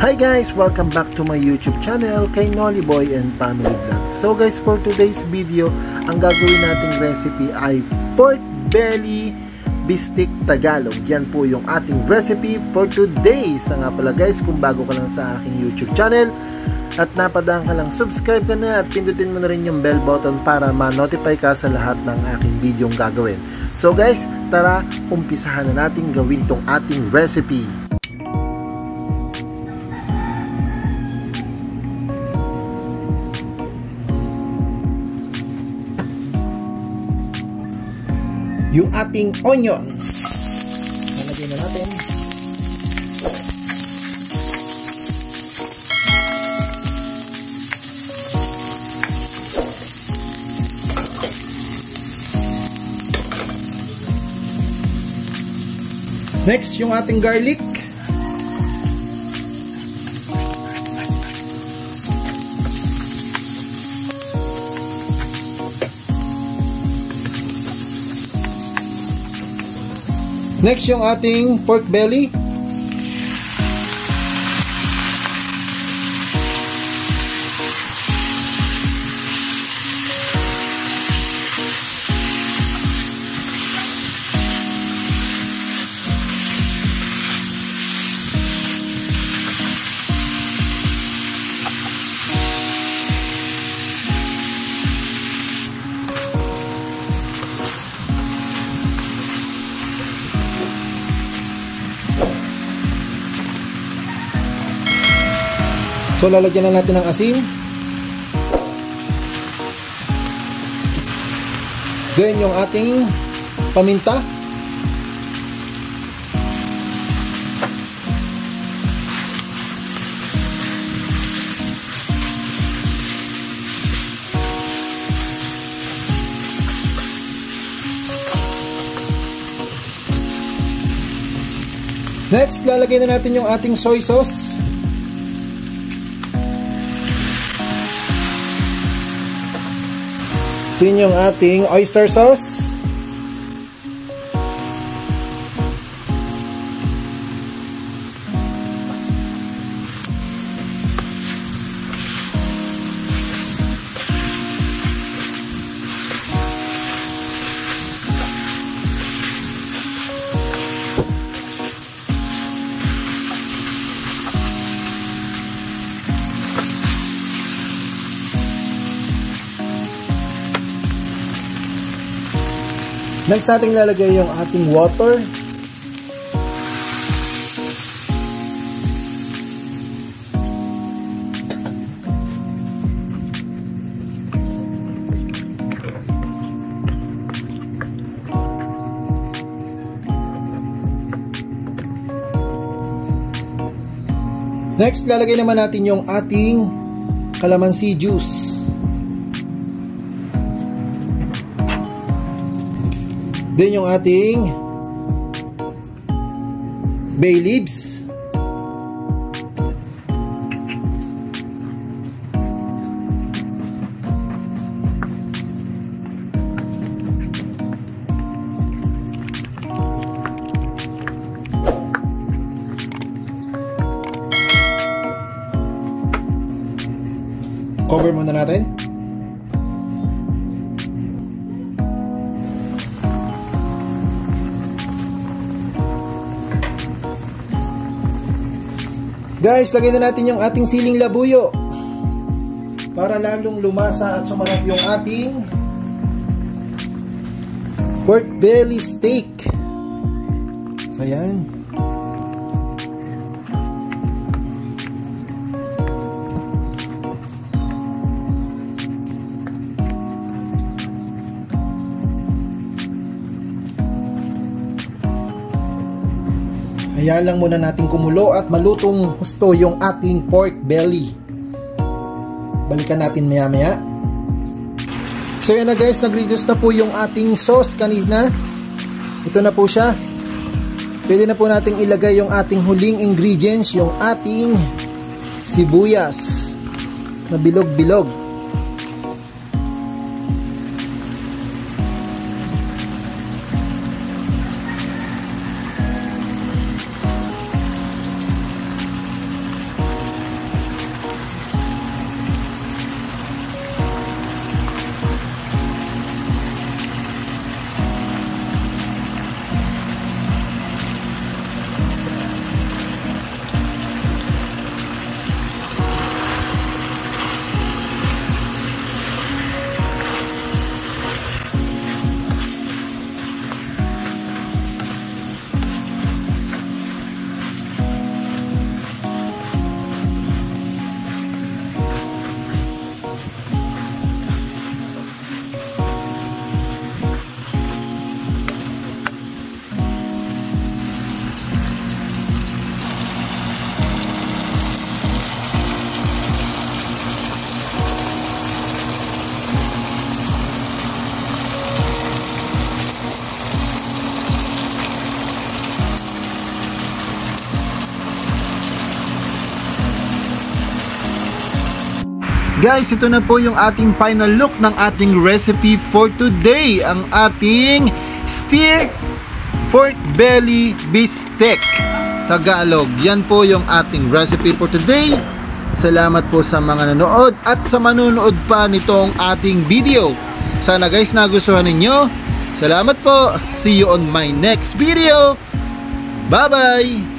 Hi guys! Welcome back to my YouTube channel kay Nolly Boy and Family Vlog. So guys, for today's video, ang gagawin nating recipe ay pork belly bistik Tagalog. Yan po yung ating recipe for today. Sa nga pala guys, kung bago ka lang sa aking YouTube channel at napadaan ka lang, subscribe ka na at pindutin mo na rin yung bell button para ma-notify ka sa lahat ng aking videong gagawin. So guys, tara, umpisahan na natin gawin tong ating recipe. Yung ating onion, nalagyan na natin. Next, yung ating garlic. Next, yung ating pork belly. So, lalagyan na natin ng asin. Then, yung ating paminta. Next, lalagyan na natin yung ating soy sauce. Yun yung ating oyster sauce. Next natin lalagay yung ating water. Next, lalagay naman natin yung ating calamansi juice. Then yung ating bay leaves. Cover muna natin. Guys, lagay na natin yung ating siling labuyo para lalong lumasa at sumarap yung ating pork belly steak. So, yan. Hayaan lang muna natin kumulo at malutong husto yung ating pork belly. Balikan natin maya maya. So yan na guys, nag-reduce na po yung ating sauce kanina. Ito na po siya. Pwede na po nating ilagay yung ating huling ingredients, yung ating sibuyas na bilog-bilog. Guys, ito na po yung ating final look ng ating recipe for today. Ang ating steer pork belly bistek Tagalog. Yan po yung ating recipe for today. Salamat po sa mga nanood at sa manunood pa nitong ating video. Sana guys nagustuhan ninyo. Salamat po. See you on my next video. Bye bye.